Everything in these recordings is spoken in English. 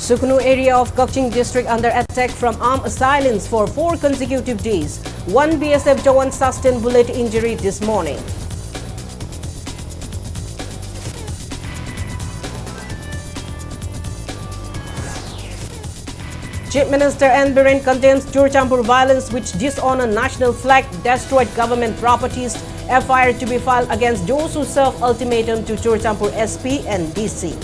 Suknu area of Kakching district under attack from armed assailants for 4 consecutive days. One BSF Jawan sustained bullet injury this morning. Chief Minister N. Biren condemns Churchampur violence which dishonor national flag, destroyed government properties. FIR to be filed against those who serve ultimatum to Churchampur SP and DC.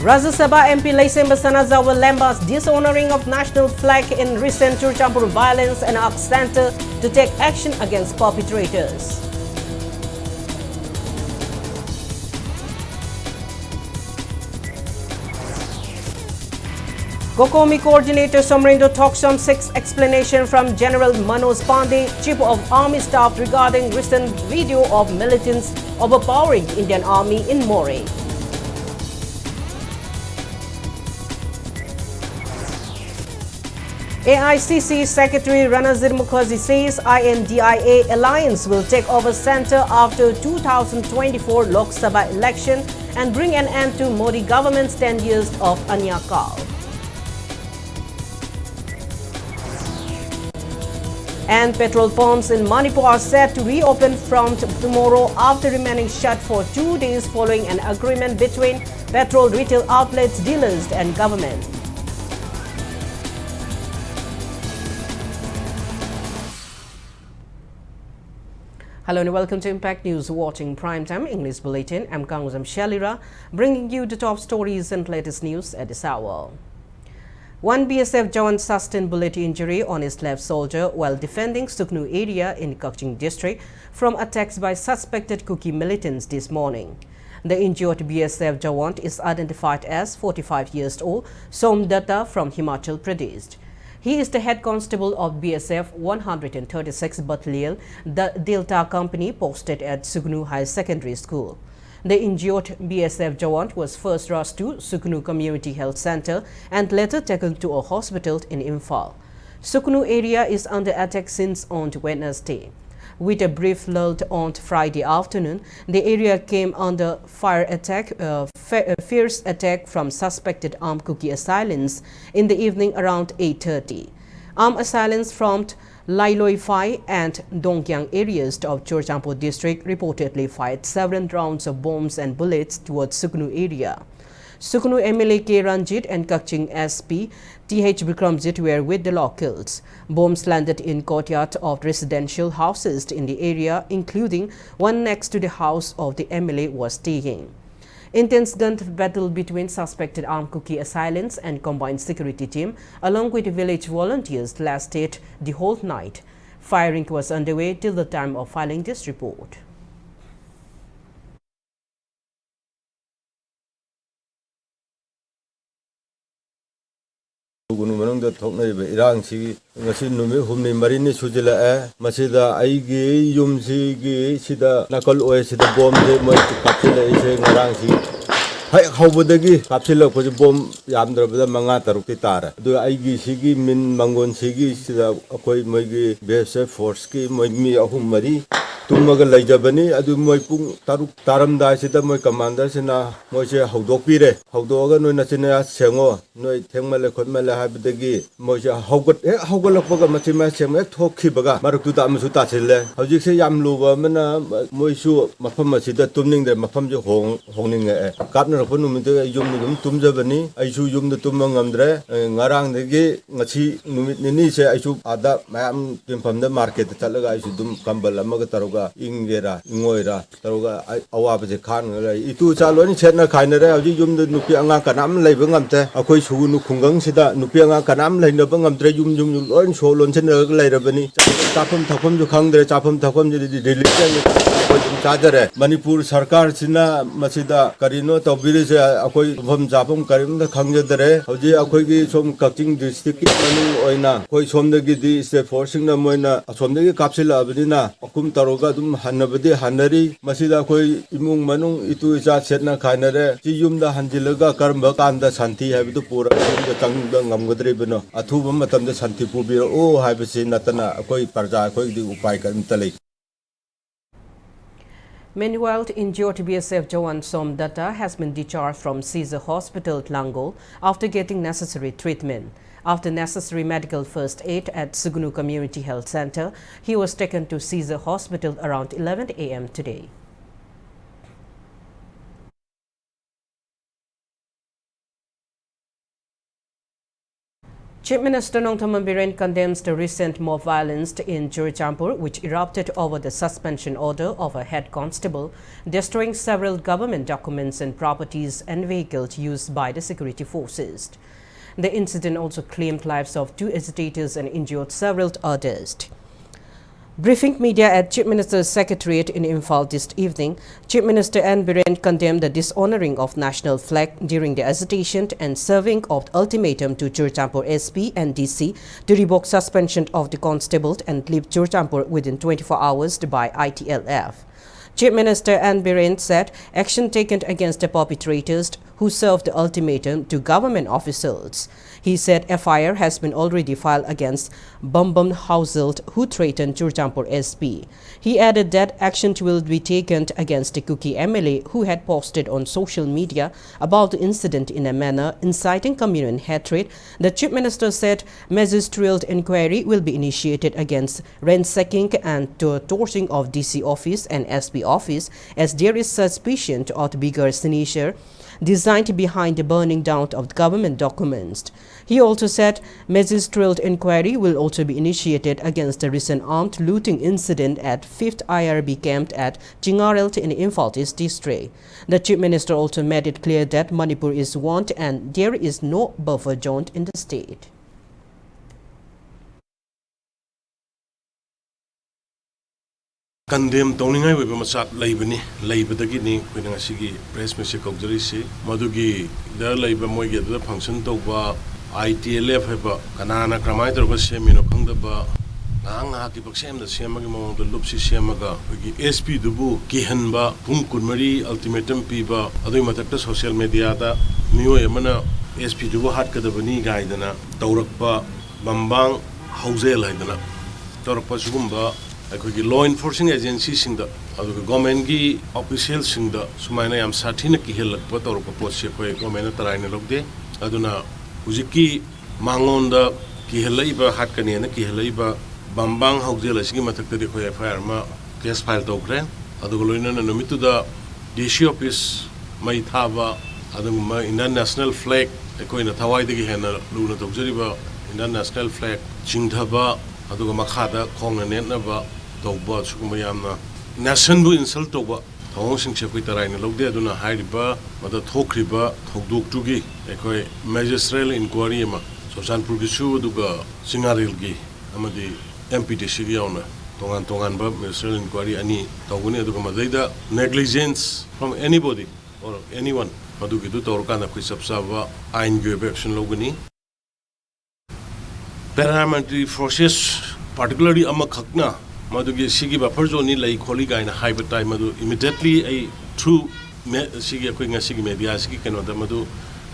Rajya Sabha MP Laisemba Sanazawa Lemba's dishonoring of national flag in recent Churchampur violence and asked Centre to take action against perpetrators. Kokomi coordinator Somrindo Toksam seeks explanation from General Manoj Pandey, Chief of Army Staff, regarding recent video of militants overpowering Indian Army in Moreh. AICC Secretary Ranazir Mukherjee says INDIA alliance will take over centre after 2024 Lok Sabha election and bring an end to Modi government's 10 years of Anyakal. And petrol pumps in Manipur are set to reopen from tomorrow after remaining shut for 2 days following an agreement between petrol retail outlets, dealers and government. Hello and welcome to Impact News, watching Primetime English Bulletin. I'm KANGUJAM SHELLYRA, bringing you the top stories and latest news at this hour. One BSF Jawan sustained bullet injury on his left shoulder while defending Suknu area in Kakching district from attacks by suspected Kuki militants this morning. The injured BSF Jawan is identified as 45 years old, Somdatta from Himachal Pradesh. He is the head constable of BSF 136 Battalion, the Delta Company posted at Suknu High Secondary School. The injured BSF Jawan was first rushed to Suknu Community Health Center and later taken to a hospital in Imphal. Suknu area is under attack since on Wednesday. With a brief lull on Friday afternoon, the area came under fierce attack from suspected armed Kuki assailants in the evening around 8:30. Armed assailants from Lailoi Phai and Dongkyang areas of Churchampur district reportedly fired several rounds of bombs and bullets towards Suknu area. Suknu MLA K. Ranjit and Kakching SP TH Bikramjit were with the locals. Bombs landed in courtyard of residential houses in the area, including one next to the house of the MLA was staying. Intense gun battle between suspected armed Kuki assailants and combined security team along with village volunteers lasted the whole night. Firing was underway till the time of filing this report. Irangsi ngasi numi humni marini sujila masida aigi yumsi gi sida nakal oe sida bom de moi kapsila ise ngarangsi hai khawbudagi kapsila ko bom yamdrabada manga tarukti tara du aigi sigi min mangon sigi sida akoi moigi BSF force ki moi mi ahum mari tumaga laijabani adu moi pung taruk taramda sida moi commander sina moi se hawdok pire hawdoga noi nachina sengo noi thengmale khotmale habdagi moi se hawgolakpaga machima sema thokhibaga maruktu da amsu ta chille hawjik se yam luba mana moi su mafam asida tumning de mafam je hongning kapna rakonu mite yum dum tumjabani aisu yum da tumma ngamdre ngarang degi ngachi numit ni se aisu ada mayam timpamda market chalaga aisu dum kambal amaga taruga ingera ingoira taruga awabaje khan itu chaloni chetna khainare hawji yum da nupi anga kanam leiba ngamte akoi sugunu khungang sida nupi anga kanam leina ba ngamdre yum lon solon chen leirabani chapam thapam ju khangdre chapam thapam ji religion chadare Manipur sarkar sina masida karino tobiri se akoi pham chapam karim da khangjadare hawji akoi gi som Kakching district ki manu oina koi somdagi di state forcing na moina somdagi kapsila abdina akum taroga dum hanabadi hanari masida koi imung manung itu isa setna khainare ji yumda hanjilaga karamba kanda santi habidu pura da tangda ngamgadre bino athuba matamda santi pubira o habisi natana koi parja koi di upai karim talai. Meanwhile, injured BSF Jawan Somdata has been discharged from Caesar Hospital, Tlangol, after getting necessary treatment. After necessary medical first aid at Sugunu Community Health Center, he was taken to Caesar Hospital around 11 a.m. today. Chief Minister Nongthaman Biren condemns the recent mob violence in Churachandpur, which erupted over the suspension order of a head constable, destroying several government documents and properties and vehicles used by the security forces. The incident also claimed lives of 2 agitators and injured several others. Briefing media at Chief Minister's Secretariat in Imphal this evening, Chief Minister N. Biren condemned the dishonoring of national flag during the agitation and serving of the ultimatum to Churachandpur SP and DC to revoke suspension of the constables and leave Churachandpur within 24 hours by ITLF. Chief Minister N. Biren said action taken against the perpetrators who served the ultimatum to government officials. He said FIR has been already filed against Bambam household who threatened Churachandpur SP. He added that action will be taken against the Kuki MLA who had posted on social media about the incident in a manner inciting communal hatred. The Chief Minister said magisterial inquiry will be initiated against ransacking and torching of DC office and SP office as there is suspicion of bigger signature designed behind the burning down of government documents. He also said magisterial inquiry will also be initiated against the recent armed looting incident at 5th IRB camp at Jingarelt in Imphal district. The Chief Minister also made it clear that Manipur is one and there is no buffer zone in the state. Condemn Toningai with Masak Labani, Labadagini, when I see press message of Jerisi, Madugi, the labor moy get the function to ITLF have a Kanana Kramiter of a semi of Kangaba, Nangaki Paxam, the Siamagamo, the Lupsi Siamaga, SP Dubu, Kihanba, Punkunmari, Ultimatum Piba, Adumatata social media, New Yamana, SP Dubu Hatkadabani Gaidana, Taurakpa, Bambang, Hausel Haidana, Torpa Sugumba. Law enforcing agencies in the government officials in the Sumana Yam Satina Kihil, Potor Posse, Gomena Tarana Logde, Aduna Uziki, Mangonda, Kihilaiba, Hatkaniana, Kihilaiba, Bambang, Hoxel, Sigimatak, Firema, case file Dogre, Adugolina and Nomitu the DC office, Maitava, Aduma, in the national flag, Ecoina Tawai de Gihana, Luna Togzeriba, in the national flag, Chingtaba. Aduga Makada, Kong and Netnaba, Dogba, Sukumayamna, Nasanbu insult Toba, Tong Chapitarain, Logduna, Haiba, Mother Tokriba, Togduk Tugi, Equi Magistrate Inquiry, so San Purgisu, Duga, Singarilgi, Amadi, MPT Siriona, Tonganba, Magistrate Inquiry, Ani, Toguni, Dugamadeda, negligence from anybody or anyone, Maduki Torkana, Quisapsava, Ein Action Logani. Paramilitary forces, particularly Amakakna, Madugi Sigi Baperzoni, like Holiga in a high time, Madu immediately a true Sigi Quinga Sigi Mediasiki cannot Madu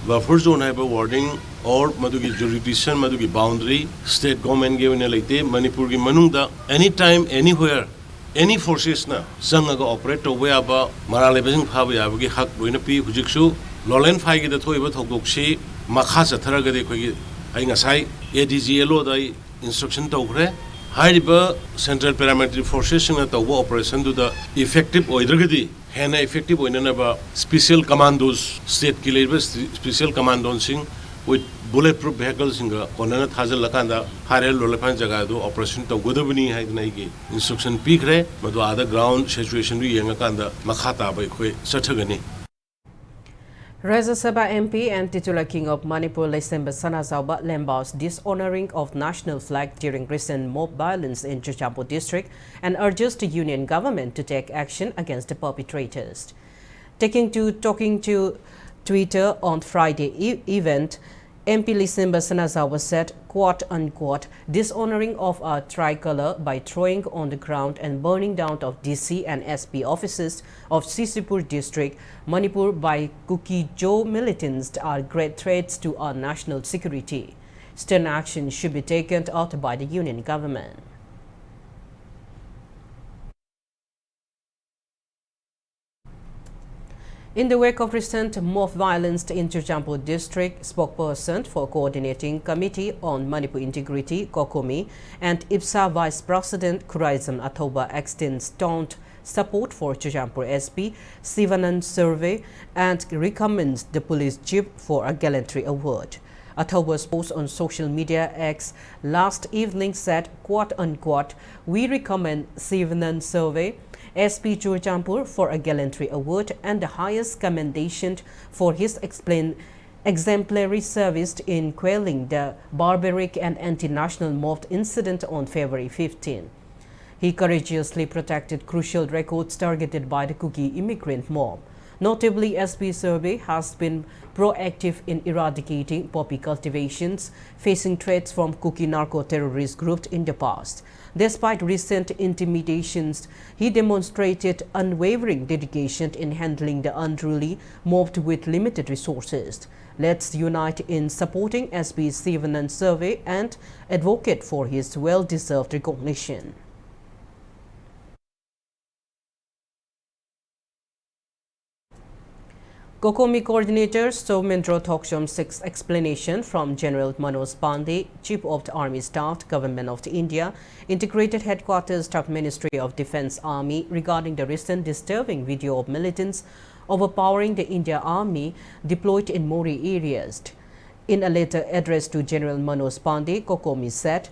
buffer zone have a warning or Madugi jurisdiction, Madugi boundary, state government given a late, Manipuri Manunda, anytime, anywhere, any forces na, Sangaga operate away about Maralebing Paviabagi Hak Buinapi, Hujiksu, Lolen Fagi the Toiba Togdoksi, Makasa Taragadi. I say ADGLO the instruction to Hariba Central Paramilitary Forces in the operation to the effective oidragadi, Hana effective oinaba special commandos, state killer special commandos with bulletproof vehicles in the Konana Hazal Lakanda, Harel Lolapan Jagado, operation to Godabini Haidnagi, instruction Pikre, but the other ground situation we Yangakanda, Makata by Satagani. Rajya Sabha MP and titular King of Manipur Leisemba Sanazauba lambaused dishonoring of national flag during recent mob violence in Churachandpur district and urges the union government to take action against the perpetrators. Talking to Twitter on Friday event, MP Leisemba Sanazauba said, quote-unquote, dishonoring of our tricolor by throwing on the ground and burning down of DC and SP offices of Sisipur district, Manipur by Kuki Joe militants are great threats to our national security. Stern action should be taken out by the union government. In the wake of recent mob violence in Churchampo district, spokesperson for Coordinating Committee on Manipur Integrity, Kokomi, and IPSA Vice President Kuraizam Athoba extends staunch support for Churchampo SP Sivanand Survey and recommends the police chief for a gallantry award. Athoba's post on social media X last evening said, quote-unquote, "We recommend Sivanand Survey, SP Churchampur for a gallantry award and the highest commendation for his exemplary service in quelling the barbaric and anti-national mob incident on February 15. He courageously protected crucial records targeted by the Kuki immigrant mob. Notably, SP Survey has been proactive in eradicating poppy cultivations facing threats from Kuki narco-terrorist groups in the past. Despite recent intimidations, he demonstrated unwavering dedication in handling the unruly mob with limited resources. Let's unite in supporting SP Sivanand Survey and advocate for his well-deserved recognition." Kokomi coordinator Soumendra Thoksham seeks explanation from General Manoj Pandey, Chief of the Army Staff, Government of India, Integrated Headquarters, Staff Ministry of Defence Army regarding the recent disturbing video of militants overpowering the Indian Army deployed in Mori areas. In a letter addressed to General Manoj Pandey, Kokomi said,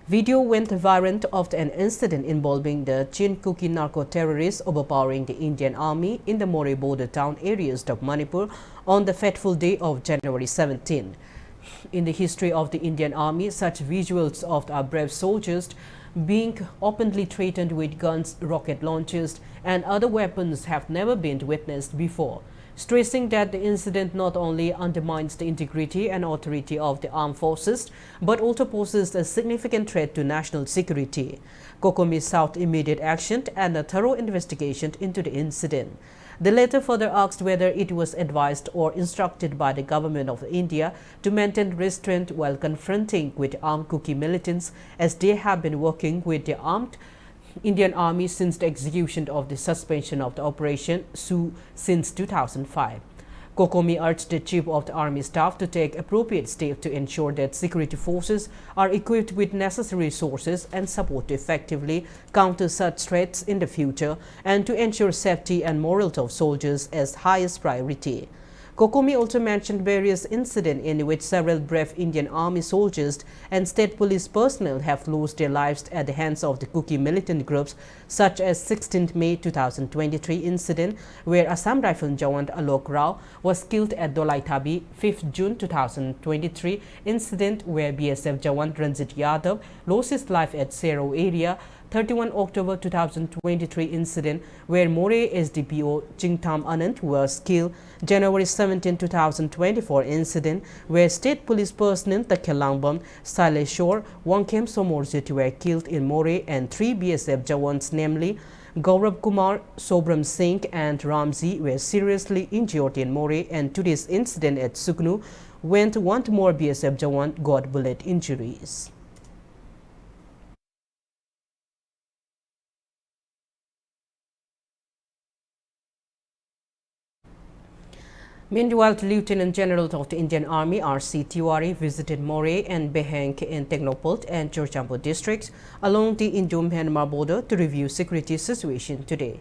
"Video went viral of an incident involving the Chin Kuki narco-terrorists overpowering the Indian Army in the Mori border town areas of Manipur on the fateful day of January 17. In the history of the Indian Army, such visuals of our brave soldiers being openly threatened with guns, rocket launchers, and other weapons have never been witnessed before," stressing that the incident not only undermines the integrity and authority of the armed forces, but also poses a significant threat to national security. Kokomi sought immediate action and a thorough investigation into the incident. The letter further asked whether it was advised or instructed by the Government of India to maintain restraint while confronting with armed Kuki militants, as they have been working with the armed Indian Army since the execution of the suspension of the operation since 2005. Kokomi urged the Chief of the Army Staff to take appropriate steps to ensure that security forces are equipped with necessary resources and support to effectively counter such threats in the future and to ensure safety and morale of soldiers as highest priority. Kokomi also mentioned various incidents in which several brave Indian Army soldiers and state police personnel have lost their lives at the hands of the Kuki militant groups, such as 16th May 2023 incident where Assam Rifle Jawan Alok Rao was killed at Dolaithabi, 5th June 2023 incident where BSF Jawan Ranjit Yadav lost his life at Sero area, 31 October 2023 incident where More SDPO Chingtham Anand was killed, January 17, 2024 incident where state police personnel Takhelangbam, Sileshore, Wangkem Somorjit were killed in More, and 3 BSF Jawans namely Gaurav Kumar, Sobram Singh and Ramji were seriously injured in More, and today's incident at Suknu when one more BSF Jawan got bullet injuries. Meanwhile, Lieutenant General of the Indian Army R.C. Tiwari visited More and Beheng in Technopult and Churchampo districts along the Indo-Myanmar border to review security situation today.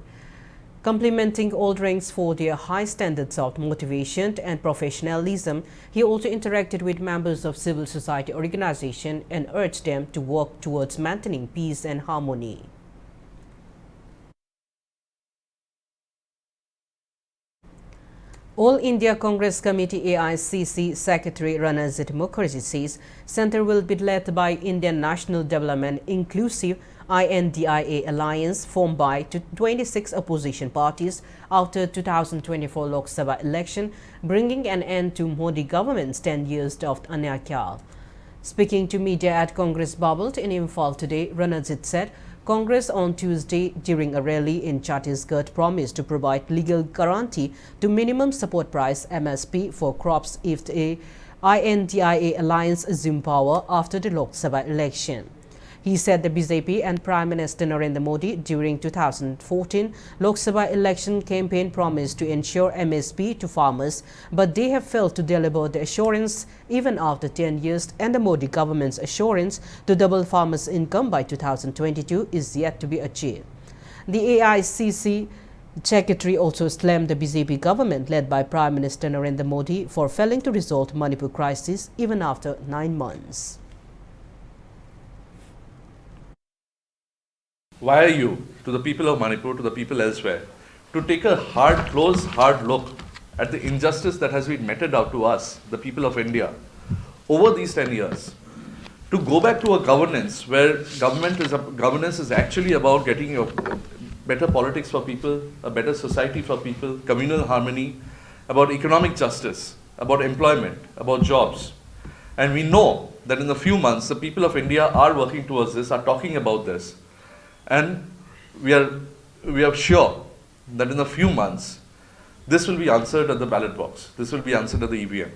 Complimenting all ranks for their high standards of motivation and professionalism, he also interacted with members of civil society organizations and urged them to work towards maintaining peace and harmony. All India Congress Committee AICC Secretary Ranajit Mukherjee says Centre will be led by Indian National Development Inclusive INDIA alliance formed by 26 opposition parties after 2024 Lok Sabha election, bringing an end to Modi government's 10 years of Anyakya. Speaking to media at Congress bubble in Imphal today, Ranajit said Congress on Tuesday during a rally in Chhattisgarh promised to provide legal guarantee to minimum support price MSP for crops if the INDIA alliance assume power after the Lok Sabha election. He said the BJP and Prime Minister Narendra Modi during 2014 Lok Sabha election campaign promised to ensure MSP to farmers, but they have failed to deliver the assurance even after 10 years, and the Modi government's assurance to double farmers' income by 2022 is yet to be achieved. The AICC Secretary also slammed the BJP government led by Prime Minister Narendra Modi for failing to resolve Manipur crisis even after 9 months. Why are you, to the people of Manipur, to the people elsewhere, to take a hard look at the injustice that has been meted out to us, the people of India, over these 10 years, to go back to a governance where governance is actually about getting a better politics for people, a better society for people, communal harmony, about economic justice, about employment, about jobs. And we know that in a few months, the people of India are working towards this, are talking about this. And we are sure that in a few months, this will be answered at the ballot box. This will be answered at the EVM.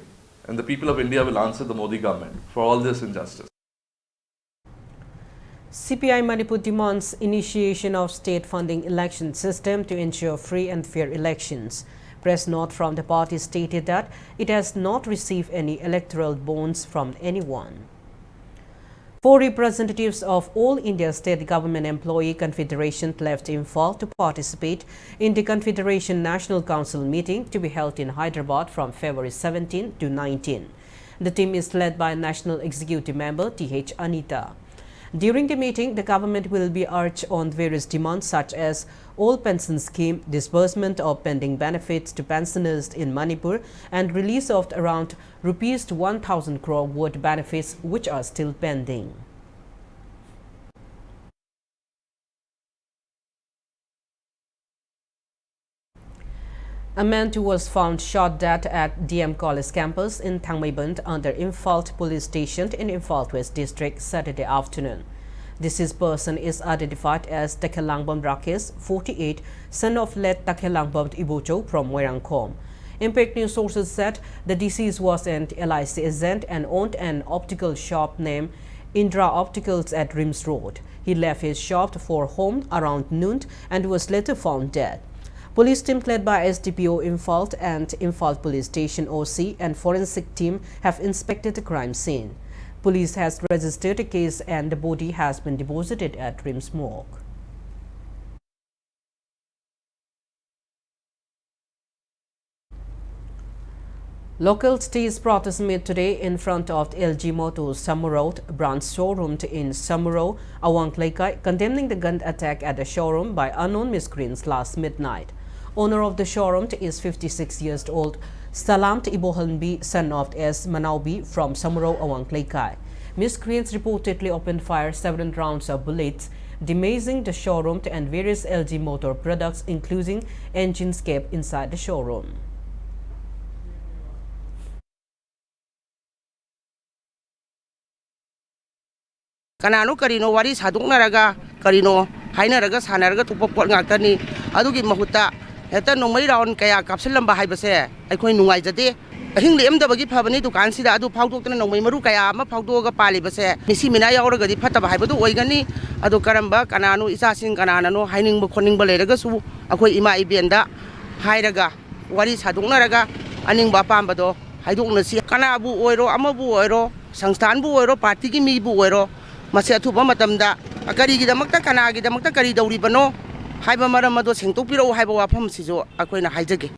And the people of India will answer the Modi government for all this injustice. CPI Manipur demands initiation of state funding election system to ensure free and fair elections. Press note from the party stated that it has not received any electoral bonds from anyone. 4 representatives of All India State Government Employee Confederation left Imphal to participate in the Confederation National Council meeting to be held in Hyderabad from February 17 to 19. The team is led by National Executive Member T.H. Anita. During the meeting, the government will be urged on various demands such as all pension scheme, disbursement of pending benefits to pensioners in Manipur, and release of around rupees 1,000 crore worth benefits which are still pending. A man who was found shot dead at DM College campus in Thangmaiband under Imphal police station in Imphal West District Saturday afternoon. Deceased person is identified as Takhelangbam Rakesh, 48, son of late Takhelangbam Ibocho from Moirangkhom. Impact News sources said the deceased was an LIC agent and owned an optical shop named Indra Opticals at Rims Road. He left his shop for home around noon and was later found dead. Police team led by SDPO Imphal and Imphal Police Station OC and forensic team have inspected the crime scene. Police has registered a case and the body has been deposited at Rims Morgue. Local states protest made today in front of LG Motors Samurao branch showroom in Samurao, Awang Laikai, condemning the gun attack at the showroom by unknown miscreants last midnight. Owner of the showroom is 56 years old Salamt Ibohalnbi, son of S. Manaubi from Samurao, Awang Laikai. Miscreants reportedly opened fire 7 rounds of bullets, damaging the showroom and various LG Motor products, including engines kept inside the showroom. Kanano karino wari sadungnaraga karino hainaraga sanaraga tupopot ngaktani adugi mahuta heta nomai raun kaya kapsilamba haibase aikoi nungai jate ahing lemdabagi phabani dukan sida adu phawdoktana nomai maru kaya ama phawdoga palibase misi mina yauraga di phataba haibadu oigani adu karamba kanano isasin kananano hainingba khoningba leraga su akoi ima ibenda hairaga wari sadungnaraga aningba pambado haidukna si kanabu oiro amabu oiro sangstan bu oiro party gi mi bu oiro Masih atupa matamda akari gida makta kana gida makta kari dauri bano haiba maram ado sengtok piro haiba wafam sijo akoina haijage.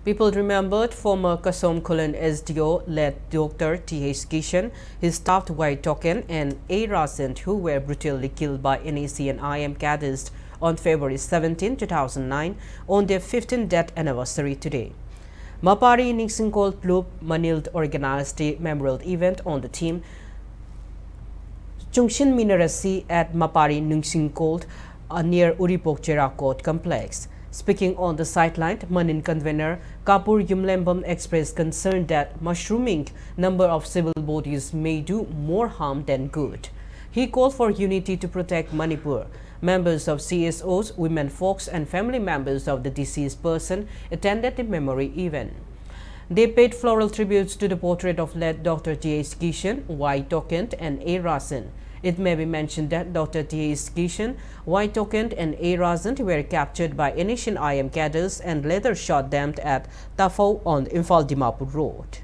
People remembered former Kasom Kulan SDO led Dr. T.H. Kishan, his staff White Token and A. Rasant, who were brutally killed by NAC and IM cadres on February 17, 2009 on their 15th death anniversary today. Mapari Ningsingkol Club Manild organized a memorial event on the team Chungshin Minarasi at Mapari Ningsingkol near Uripok Cherakot complex. Speaking on the sideline, Manin convener Kapur Yumlembam expressed concern that mushrooming number of civil bodies may do more harm than good. He called for unity to protect Manipur. Members of CSOs, women folks and family members of the deceased person attended the memory event. They paid floral tributes to the portrait of late Dr. T.H. Kishan, Y. Tokent, and A. Rasan. It may be mentioned that Dr. T.H. Kishan, Y. Tokent, and A. Rasan were captured by Indonesian IM cadres and later shot damned at Tafau on Imphal-Dimapur Road.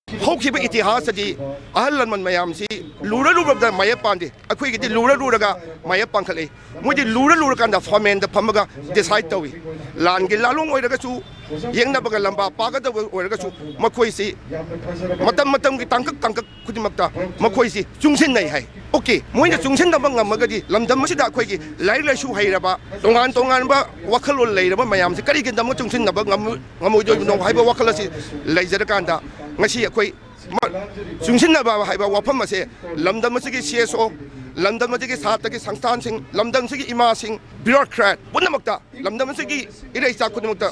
Hokhiba itihasadi ahallanman mayamsi lura lura maya pandi akhui gidi lura lura maya pankhale mudi lura kanda famen da phamaga decide tawi lan gi lalung oiraga chu yengna baga lamba paga da oiraga chu makhoi si matam gi tangkak kudimakta makhoi si chungsin nai hai okay moina chungsin da bang magadi lamdam masida khoi gi lai lai shu hairaba tongan ba wakhalol leiraba mayamsi kari gi dam chungsin na ba ngamoi doi no haiba wakhalasi leijara kanda ngasi akhoi 중신나바 하이바 와팜마세 람담마스기 CSO 람담마스기 사타기 상탄싱 람담스기 이마싱 뷰로크래트 본나먹다 람담마스기 이레이사 쿠드먹다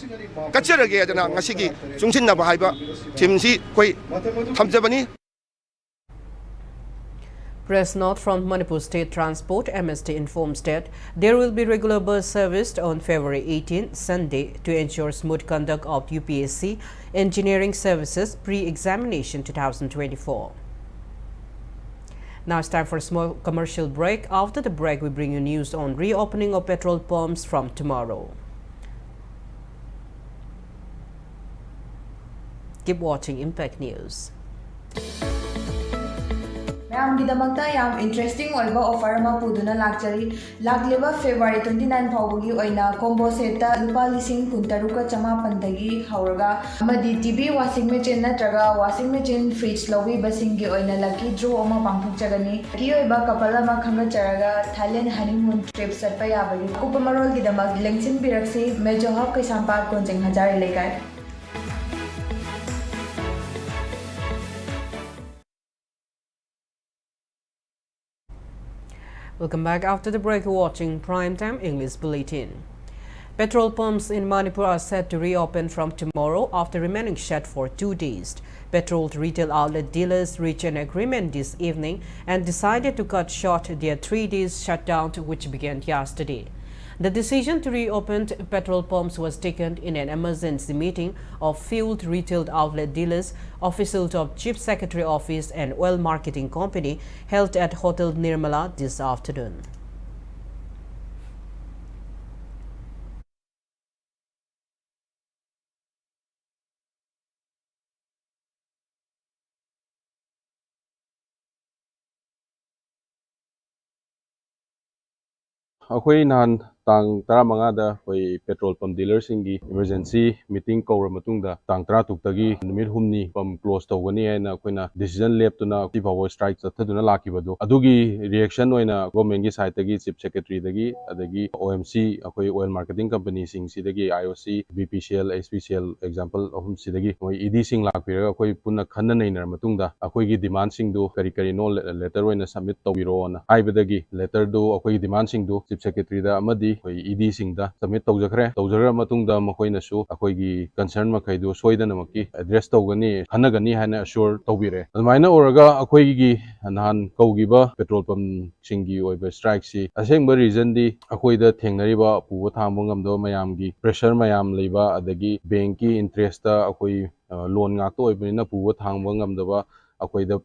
까치르게 하잖아 ngasi기 중신나바 하이바 짐시 거의 탐자바니. Press note from Manipur State Transport MST informs that there will be regular bus service on February 18, Sunday, to ensure smooth conduct of UPSC Engineering Services Pre-Examination 2024. Now it's time for a small commercial break. After the break, we bring you news on reopening of petrol pumps from tomorrow. Keep watching Impact News. ꯃꯌꯥꯝꯒꯤꯗꯃꯛꯇ ꯌꯥꯝ interesting ꯑꯣꯏꯕ offer ꯑꯃ ꯄꯨꯗꯨꯅ ꯂꯥꯛꯆꯔꯤ ꯂꯥꯛꯂꯤꯕ ꯐꯦꯕ꯭ꯔꯨꯋꯥꯔꯤ 29 ꯐꯥꯎꯕꯒꯤ ꯑꯣꯏꯅ combo ꯁꯦꯠꯇ ꯂꯨꯄꯥ 13,900ꯗꯒꯤ ꯍꯧꯔꯒ ꯑꯃꯗꯤ ꯇꯤꯚꯤ ꯋꯥꯁꯤꯡ ꯃꯦꯆꯤꯟ ꯅꯠꯇ꯭ꯔꯒ ꯋꯥꯁꯤꯡ ꯃꯦꯆꯤꯟ ꯐ꯭ꯔꯤꯖ ꯂꯧꯕꯤꯕꯁꯤꯡꯒꯤ ꯑꯣꯏꯅ ꯂꯛꯀꯤ ꯗ꯭ꯔꯣ ꯑꯃ ꯄꯥꯡꯊꯣꯛꯆꯒꯅꯤ ꯂꯛꯀꯤ ꯑꯣꯏꯕ ꯀꯄꯜ ꯑꯃ ꯈꯪꯒꯠꯆꯔꯒ ꯊꯥꯏꯂꯦꯟ ꯍꯅꯤꯃꯨꯟ ꯇ꯭ꯔꯤꯞ ꯆꯠꯄ ꯌꯥꯕꯒꯤ ꯑꯀꯨꯞꯄ ꯃꯔꯣꯜꯒꯤꯗꯃꯛ ꯂꯦꯡꯁꯤꯟꯕꯤꯔꯛꯁꯤ ꯃꯦꯖꯣ ꯍꯕ ꯀꯩꯁꯥꯝꯄꯥꯠ ꯀꯣꯟꯖꯤꯡ ꯍꯖꯥꯔꯤ ꯂꯩꯀꯥꯏ. Welcome back. After the break, watching Primetime English Bulletin. Petrol pumps in Manipur are set to reopen from tomorrow after remaining shut for 2 days. Petrol retail outlet dealers reached an agreement this evening and decided to cut short their 3 days shutdown, which began yesterday. The decision to reopen petrol pumps was taken in an emergency meeting of field retail outlet dealers, officials of Chief Secretary Office and Oil Marketing Company held at Hotel Nirmala this afternoon. Akoi nan tang 15 da koi petrol pump dealer singi emergency meeting kawra matungda tang 30 tagi numit humni pump close tawani aina koina decision lep tuna power strike chathaduna lakibadu adugi reaction oina government gi side tagi chief secretary dagi adagi OMC akoi oil marketing company sing sidagi IOC BPCL SPCL example ahum sidagi moi ED sing lakpiraga akoi punna khanna nainar matungda akoi gi demand sing du kari no letter oina submit tawiro na aibadagi letter du akoi demand sing du chief secretary da amadi ED singda submit tawjakre tawjara matungda makoina su akoigi concern makhaidu soidana maki address tawgani khanagani hana assure tawbire admaina oraga akoigi nahan kaugiba petrol pump singi oiba strike si asengba reason di akoida thengnariba puwa thangba ngamdo mayamgi pressure mayam leiba adagi bank ki interest ta akoi loan ngak to oibina puwa thangba ngamdaba akoida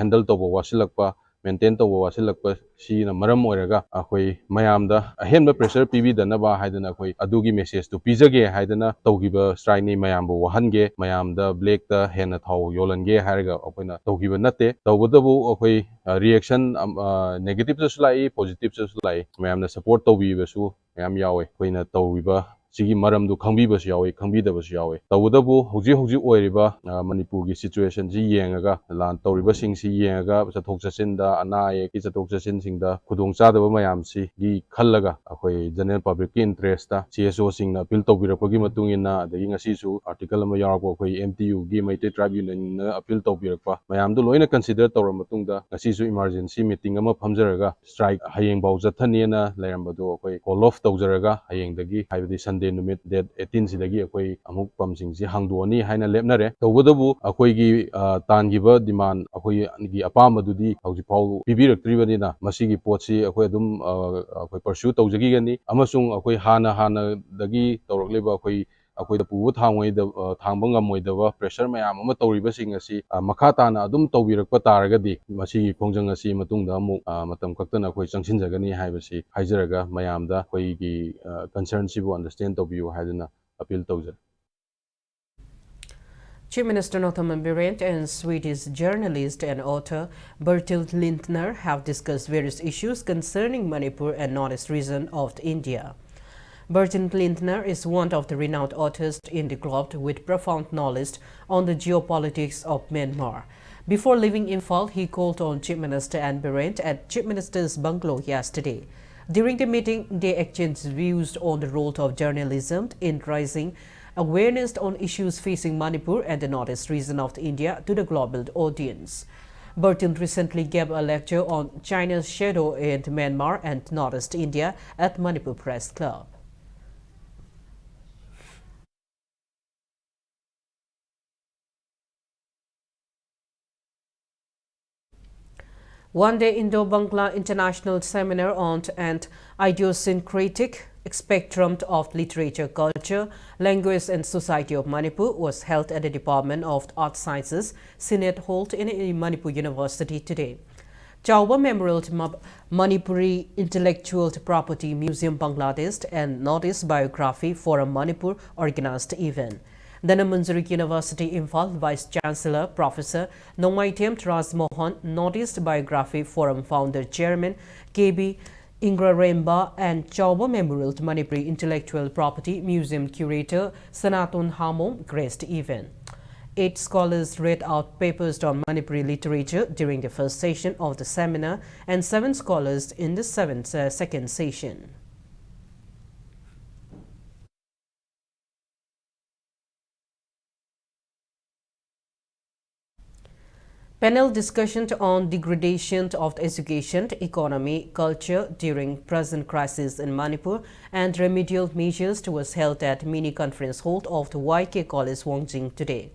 handle tawba wasilakpa maintain tawba wasilakpa si na maram oiraga akoi mayamda ahenba pressure pibi danaba haidana akoi adugi message to pizage haidana tawgiba strike ni mayambu wahange mayamda black ta hena thaw yolange haraga akoina tawgiba natte tawgadabu akoi reaction negative su lai positive su lai mayamna support tawbiba su mayam yawe koina tawbiba sigi maram du khangbi bas yawe khangbi da bas yawe tawdabu hoji oiriba manipur gi situation ji yengaga lan tawriba sing si yengaga chathok chasin da anaye ki chathok chasin sing da khudong cha da mayam si gi khallaga akoi general public ki interest ta CSO sing na appeal tawbirakpagi matungina adagi ngasi su article ama yarako akoi MTU gi Maite Tribunal na appeal tawbirakpa mayam du loina consider tawra matungda ngasi su emergency meeting ama phamjaraga strike hayeng bau jathani na lairambadu akoi call off tawjaraga hayeng dagi haibadi Monday numit date 18 sidagi akoi amuk pamsing si hangduani haina lepnare tawadabu akoi gi tangiba demand akoi gi apam adudi hauji pau pibiraktribanina masigi potsi akoi adum akoi pursue tawjagi gani amasung akoi hana dagi tawrakleba akoi da pubu thangoi da thangbanga moidaba pressure mayam ama tawriba sing asi makha tana adum tawbirakpa taragadi masigi khongjang asi matungda amuk matam kaktana akoi changsinjagani haibasi haijaraga mayamda akoi gi concern sibu understand tawbiyu haiduna appeal tawjar. Chief Minister Northaman Birent and Swedish journalist and author Bertil Lintner have discussed various issues concerning Manipur and northeast region of India. Bertil Lintner is one of the renowned authors in the globe with profound knowledge on the geopolitics of Myanmar. Before leaving Imphal, he called on Chief Minister and Birent at Chief Minister's bungalow yesterday. During the meeting, they exchanged views on the role of journalism in raising awareness on issues facing Manipur and the northeast region of India to the global audience. Bertil recently gave a lecture on China's shadow in Myanmar and northeast India at Manipur Press Club. One-day Indo-Bangla International Seminar on an idiosyncratic spectrum of literature, culture, language and society of Manipur was held at the Department of Art Sciences, Senate Hall in Manipur University today. Chauba Memorial Manipuri Intellectual Property Museum Bangladesh and Northeast Biography Forum Manipur organized the event. Dhananmanjari University Imphal Vice Chancellor Professor Nomaitiam Tras Mohan, Northeast Biography Forum Founder Chairman KB Ingra Remba and Chauba Memorial Manipuri Intellectual Property Museum Curator Sanatun Hamom graced the event. 8 scholars read out papers on Manipuri literature during the first session of the seminar and 7 scholars in the second session. Panel discussion on degradation of education, economy, culture during present crisis in Manipur and remedial measures was held at mini conference hall of the YK College Wongjing today.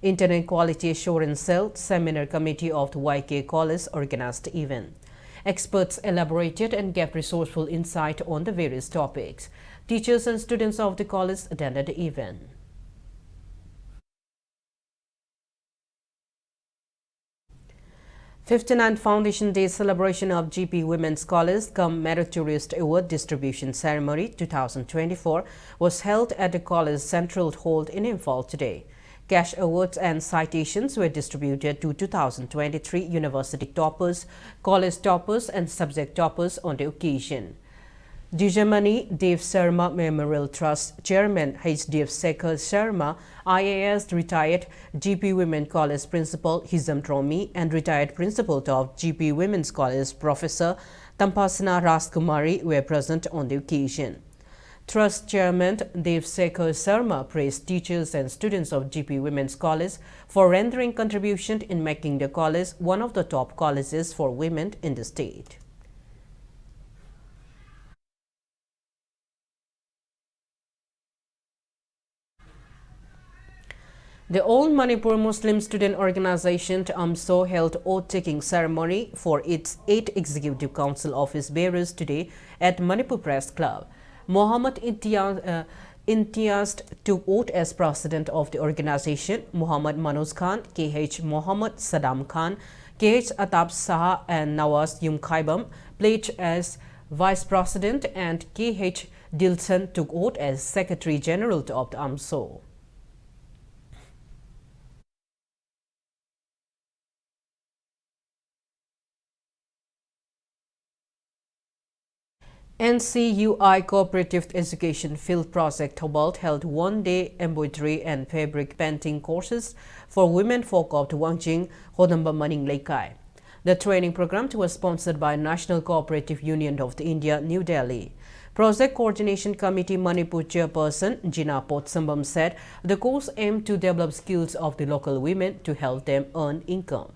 Internet Quality Assurance Cell Seminar Committee of the YK College organized the event. Experts elaborated and gave resourceful insight on the various topics. Teachers and students of the college attended the event. 59th Foundation Day celebration of GP Women Scholars cum Meritorious Award Distribution Ceremony 2024 was held at the college Central Hall in Imphal today. Cash awards and citations were distributed to 2023 university toppers, college toppers and subject toppers on the occasion. Dijamani Dev Sharma Memorial Trust Chairman H.D.F. Sekhar Sharma, IAS retired GP Women College Principal Hizam Dromi and retired Principal of GP Women's College Professor Tampasana Raskumari were present on the occasion. Trust Chairman Dev Sekhar Sharma praised teachers and students of GP Women's College for rendering contribution in making the college one of the top colleges for women in the state. The All Manipur Muslim Student Organization AMSO held oath-taking ceremony for its 8 Executive Council office bearers today at Manipur Press Club. Mohammad Imtiaz took oath as president of the organization. Muhammad Manoj Khan, KH Muhammad Saddam Khan, KH Atab Saha and Nawaz Yumkhaibam pledged as vice president and KH Dilson took oath as Secretary General of the AMSO. NCUI Cooperative Education Field Project Hobart held one-day embroidery and fabric painting courses for women folk of Wangjing, Hodamba Maning Laikai. The training program was sponsored by National Cooperative Union of India, New Delhi. Project Coordination Committee Manipur Chairperson Jina Potsambam said the course aimed to develop skills of the local women to help them earn income.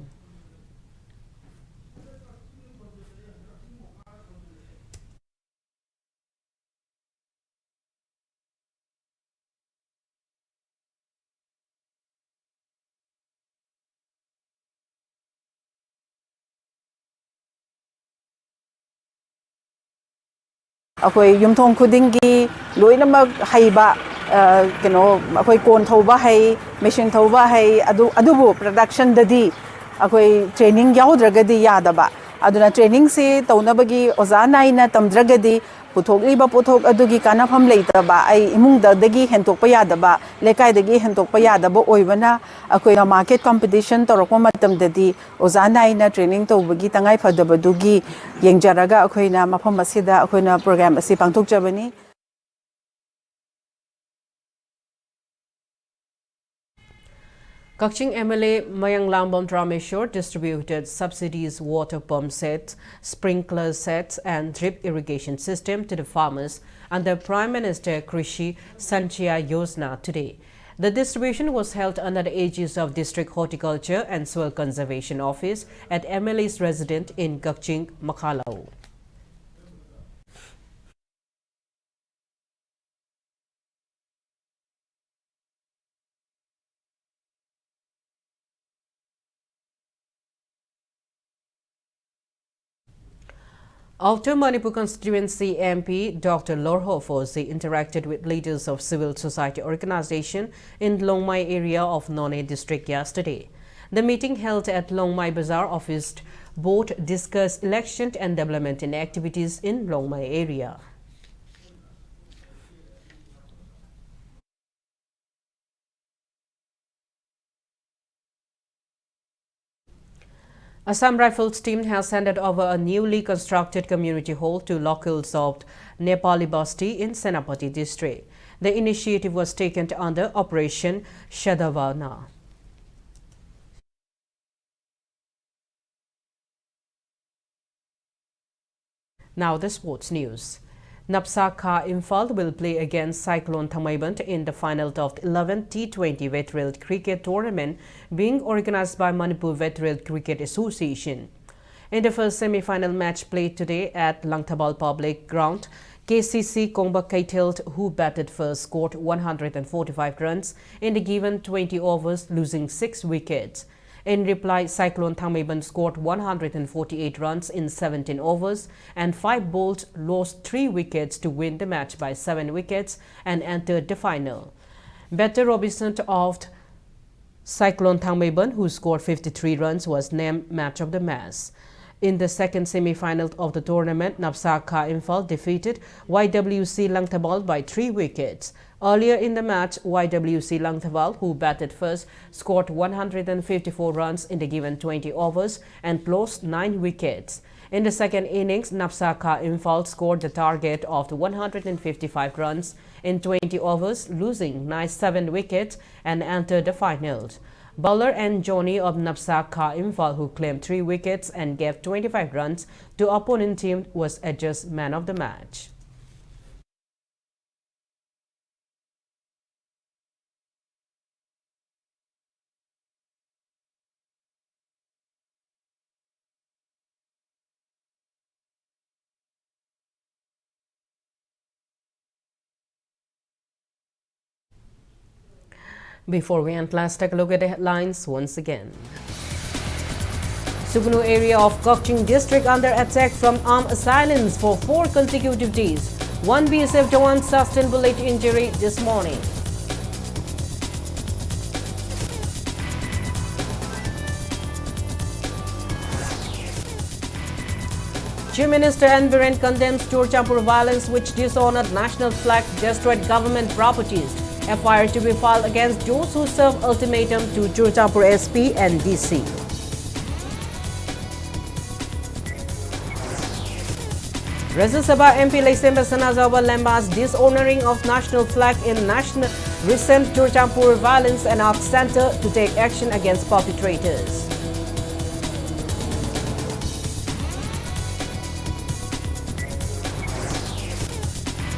ꯑꯩꯈꯣꯏ ꯌꯨꯝꯊꯣꯡ ꯈꯨꯗꯤꯡꯒꯤ ꯂꯣꯏꯅꯃꯛ ꯍꯩꯕ ꯀꯩꯅꯣ ꯑꯩꯈꯣꯏ ꯀꯣꯟ ꯊꯧꯕ ꯍꯩ machine ꯊꯧꯕ ꯍꯩ ꯑꯗꯨꯕꯨ ꯄ꯭ꯔꯗꯛꯁꯟꯗꯗꯤ ꯑꯩꯈꯣꯏ ꯇ꯭ꯔꯦꯅꯤꯡ ꯌꯥꯎꯗ꯭ꯔꯒꯗꯤ ꯌꯥꯗꯕ ꯑꯗꯨꯅ ꯇ꯭ꯔꯦꯅꯤꯡꯁꯤ ꯇꯧꯅꯕꯒꯤ ꯑꯣꯖꯥ ꯅꯥꯏꯅ ꯇꯝꯗ꯭ꯔꯒꯗꯤ ꯄꯨꯊꯣꯛꯂꯤꯕ ꯄꯣꯠꯊꯣꯛ ꯑꯗꯨꯒꯤ ꯀꯥꯟꯅꯐꯝ ꯂꯩꯇꯕ ꯑꯩ ꯏꯃꯨꯡꯗꯒꯤ ꯍꯦꯟꯗꯣꯛꯄ ꯌꯥꯗꯕ ꯂꯩꯀꯥꯏꯗꯒꯤ ꯍꯦꯟꯗꯣꯛꯄ ꯌꯥꯗꯕ ꯑꯣꯏꯕꯅ ꯑꯩꯈꯣꯏꯅ ꯃꯥꯔꯀꯦꯠ ꯀꯝꯄꯤꯇꯤꯁꯟ ꯇꯧꯔꯛꯄ ꯃꯇꯝꯗꯗꯤ ꯑꯣꯖꯥ ꯅꯥꯏꯅ ꯇ꯭ꯔꯦꯅꯤꯡ ꯇꯧꯕꯒꯤ ꯇꯉꯥꯏꯐꯗꯕꯗꯨꯒꯤ ꯌꯦꯡꯖꯔꯒ ꯑꯩꯈꯣꯏꯅ ꯃꯐꯝ ꯑꯁꯤꯗ ꯑꯩꯈꯣꯏꯅ ꯄ꯭ꯔꯣꯒ꯭ꯔꯥꯝ ꯑꯁꯤ ꯄꯥꯡꯊꯣꯛꯆꯕꯅꯤ Kaching MLA Mayang Lambam Rameshwar distributed subsidies water pump sets, sprinkler sets and drip irrigation system to the farmers under Prime Minister Krishi Sanchaya Yojana today. The distribution was held under the aegis of District Horticulture and Soil Conservation Office at MLA's residence in Kaching, Makhalau. After Manipur constituency MP Dr. Lorho Fosi interacted with leaders of civil society organization in Longmai area of None district yesterday. The meeting held at Longmai Bazaar office both discussed election and development activities in Longmai area. Assam Rifles team has handed over a newly constructed community hall to locals of Nepali Basti in Senapati district. The initiative was taken under Operation Shadavana. Now the sports news. Napsa Kha Imphal will play against Cyclone Thammaiband in the final of the 11th T20 Veterate Cricket Tournament being organized by Manipur Veterate Cricket Association. In the first semi-final match played today at Langthabal Public Ground, KCC Kongba Kaitilt, who batted first, scored 145 runs in the given 20 overs, losing 6 wickets. In reply, Cyclone Thammaiband scored 148 runs in 17 overs and 5 bowls lost 3 wickets to win the match by 7 wickets and entered the final. Batter Robinson of Cyclone Thammaiband, who scored 53 runs, was named match of the match. In the second semi-final of the tournament, Napsa Kha Imphal defeated YWC Langthabal by 3 wickets. Earlier in the match, YWC Langthabal, who batted first, scored 154 runs in the given 20 overs and lost 9 wickets. In the second innings, Napsa Kha Imphal scored the target of 155 runs in 20 overs, losing 7 wickets and entered the finals. Bowler and Johnny of Napsa Kha Imphal, who claimed 3 wickets and gave 25 runs to opponent team, was adjudged man of the match. Before we end, let's take a look at the headlines once again. Sugnu area of Kokching district under attack from armed assailants for 4 consecutive days. 1 BSF Jawan sustained bullet injury this morning. Chief Minister N. Biren condemns Churchampur violence which dishonored national flag, destroyed government properties. FIR to be filed against those who serve ultimatum to Churchampur SP and DC. Rajya Sabha MP Laisemba Sanazawa Lemba's dishonoring of national flag in national recent Churchampur violence and asked Centre to take action against perpetrators.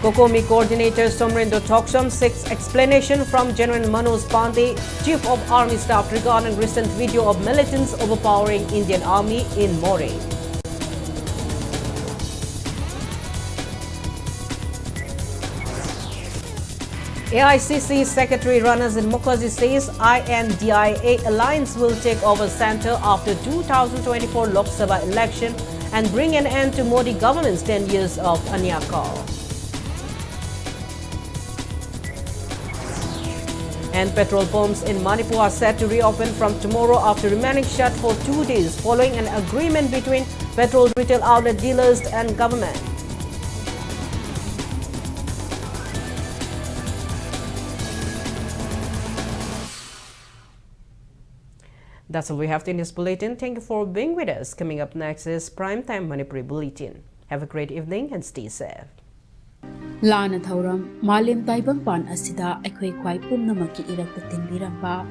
Kokomi coordinator Somrindo Toksham seeks explanation from General Manoj Pandey, Chief of Army Staff, regarding recent video of militants overpowering Indian Army in Moreh. AICC Secretary Runners in Mukherjee says INDIA alliance will take over centre after 2024 Lok Sabha election and bring an end to Modi government's 10 years of Anyakal. And petrol pumps in Manipur are set to reopen from tomorrow after remaining shut for 2 days following an agreement between petrol retail outlet dealers and government. That's all we have in this bulletin. Thank you for being with us. Coming up next is Primetime Manipuri Bulletin. Have a great evening and stay safe. Lana Thauram, Malim Taibang Pan Asida, Equi Kwai Pumnamaki Irak the Tindiramba,